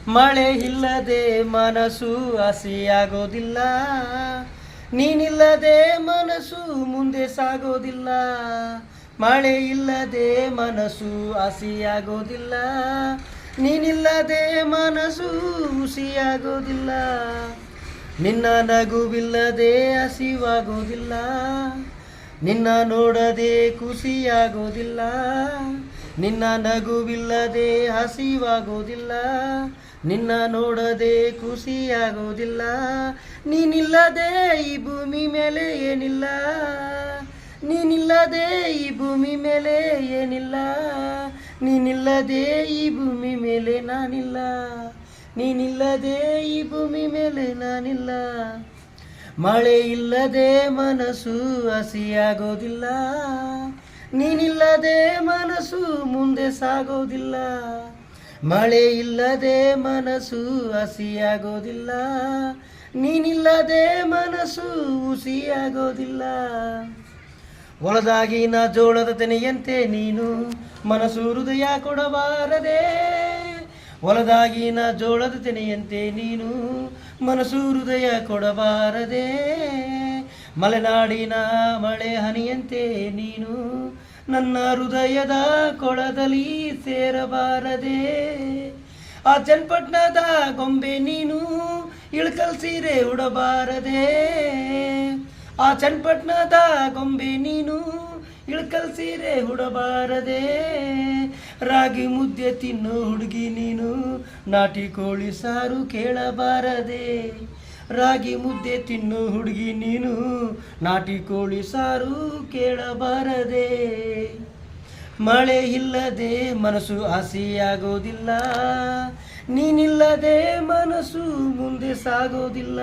ಮಳೆ ಇಲ್ಲದೆ ಮನಸ್ಸು ಹಸಿಯಾಗೋದಿಲ್ಲ, ನೀನಿಲ್ಲದೆ ಮನಸ್ಸು ಮುಂದೆ ಸಾಗೋದಿಲ್ಲ. ಮಳೆ ಇಲ್ಲದೆ ಮನಸ್ಸು ಹಸಿಯಾಗೋದಿಲ್ಲ, ನೀನಿಲ್ಲದೆ ಮನಸ್ಸು ಹುಸಿಯಾಗೋದಿಲ್ಲ. ನಿನ್ನ ನಗುವಿಲ್ಲದೆ ಹಸಿವಾಗೋದಿಲ್ಲ, ನಿನ್ನ ನೋಡದೆ ಖುಷಿಯಾಗೋದಿಲ್ಲ. ನಿನ್ನ ನಗುವಿಲ್ಲದೆ ಹಸಿವಾಗೋದಿಲ್ಲ, ನಿನ್ನ ನೋಡದೆ ಖುಷಿಯಾಗೋದಿಲ್ಲ. ನೀನಿಲ್ಲದೆ ಈ ಭೂಮಿ ಮೇಲೆ ಏನಿಲ್ಲ, ನೀನಿಲ್ಲದೆ ಈ ಭೂಮಿ ಮೇಲೆ ಏನಿಲ್ಲ. ನೀನಿಲ್ಲದೆ ಈ ಭೂಮಿ ಮೇಲೆ ನಾನಿಲ್ಲ, ನೀನಿಲ್ಲದೆ ಈ ಭೂಮಿ ಮೇಲೆ ನಾನಿಲ್ಲ. ಮಳೆ ಇಲ್ಲದೆ ಮನಸ್ಸು ಹಸಿಯಾಗೋದಿಲ್ಲ, ನೀನಿಲ್ಲದೆ ಮನಸ್ಸು ಮುಂದೆ ಸಾಗೋದಿಲ್ಲ. ಮಳೆ ಇಲ್ಲದೆ ಮನಸ್ಸು ಹಸಿಯಾಗೋದಿಲ್ಲ, ನೀನಿಲ್ಲದೆ ಮನಸ್ಸು ಹುಸಿಯಾಗೋದಿಲ್ಲ. ಹೊಲದಾಗಿನ ಜೋಳದ ತೆನೆಯಂತೆ ನೀನು ಮನಸ್ಸು ಹೃದಯ ಕೊಡಬಾರದೆ. ಹೊಲದಾಗಿನ ಜೋಳದ ತೆನೆಯಂತೆ ನೀನು ಮನಸ್ಸು ಹೃದಯ ಕೊಡಬಾರದೆ. ಮಲೆನಾಡಿನ ಮಳೆ ಹನಿಯಂತೆ ನೀನು ನನ್ನ ಹೃದಯದ ಕೊಳದಲ್ಲಿ ಸೇರಬಾರದೆ. ಆ ಚನ್ನಪಟ್ಟಣದ ಗೊಂಬೆ ನೀನು ಇಳಕಲ್ ಸೀರೆ ಉಡಬಾರದೆ. ಆ ಚನ್ನಪಟ್ಟಣದ ಗೊಂಬೆ ನೀನು ಇಳಕಲ್ ಸೀರೆ ಉಡಬಾರದೆ. ರಾಗಿ ಮುದ್ದೆ ತಿನ್ನು ಹುಡುಗಿ ನೀನು ನಾಟಿ ಕೋಳಿ ಸಾರು ಕೇಳಬಾರದೆ. ರಾಗಿ ಮುದ್ದೆ ತಿನ್ನು ಹುಡುಗಿ ನೀನು ನಾಟಿ ಕೋಳಿ ಸಾರು ಕೇಳಬಾರದೆ. ಮಳೆ ಇಲ್ಲದೆ ಮನಸ್ಸು ಹಸಿಯಾಗೋದಿಲ್ಲ, ನೀನಿಲ್ಲದೆ ಮನಸ್ಸು ಮುಂದೆ ಸಾಗೋದಿಲ್ಲ.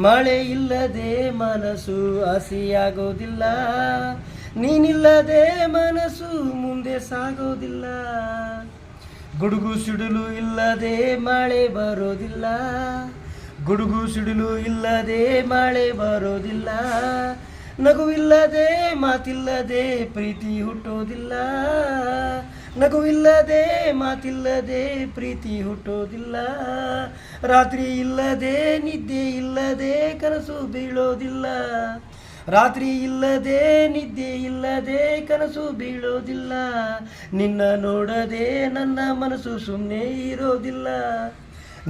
ಮಳೆ ಇಲ್ಲದೆ ಮನಸ್ಸು ಹಸಿಯಾಗೋದಿಲ್ಲ, ನೀನಿಲ್ಲದೆ ಮನಸ್ಸು ಮುಂದೆ ಸಾಗೋದಿಲ್ಲ. ಗುಡುಗು ಸಿಡಿಲು ಇಲ್ಲದೆ ಮಳೆ ಬರೋದಿಲ್ಲ, ಗುಡುಗು ಸಿಡಿಲು ಇಲ್ಲದೆ ಮಳೆ ಬರೋದಿಲ್ಲ. ನಗುವಿಲ್ಲದೆ ಮಾತಿಲ್ಲದೆ ಪ್ರೀತಿ ಹುಟ್ಟೋದಿಲ್ಲ, ನಗುವಿಲ್ಲದೆ ಮಾತಿಲ್ಲದೆ ಪ್ರೀತಿ ಹುಟ್ಟೋದಿಲ್ಲ. ರಾತ್ರಿ ಇಲ್ಲದೆ ನಿದ್ದೆ ಇಲ್ಲದೆ ಕನಸು ಬೀಳೋದಿಲ್ಲ, ರಾತ್ರಿ ಇಲ್ಲದೆ ನಿದ್ದೆ ಇಲ್ಲದೆ ಕನಸು ಬೀಳೋದಿಲ್ಲ. ನಿನ್ನ ನೋಡದೆ ನನ್ನ ಮನಸ್ಸು ಸುಮ್ಮನೆ ಇರೋದಿಲ್ಲ,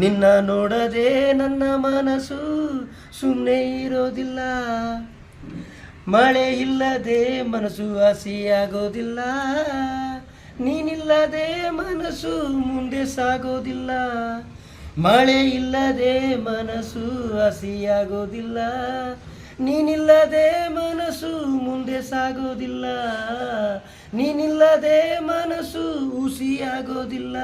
ನಿನ್ನ ನೋಡದೆ ನನ್ನ ಮನಸ್ಸು ಸುಮ್ಮನೆ ಇರೋದಿಲ್ಲ. ಮಳೆ ಇಲ್ಲದೆ ಮನಸ್ಸು ಹಸಿಯಾಗೋದಿಲ್ಲ, ನೀನಿಲ್ಲದೆ ಮನಸ್ಸು ಮುಂದೆ ಸಾಗೋದಿಲ್ಲ. ಮಳೆ ಇಲ್ಲದೆ ಮನಸ್ಸು ಹಸಿಯಾಗೋದಿಲ್ಲ, ನೀನಿಲ್ಲದೆ ಮನಸ್ಸು ಮುಂದೆ ಸಾಗೋದಿಲ್ಲ. ನೀನಿಲ್ಲದೆ ಮನಸ್ಸು ಹುಸಿಯಾಗೋದಿಲ್ಲ.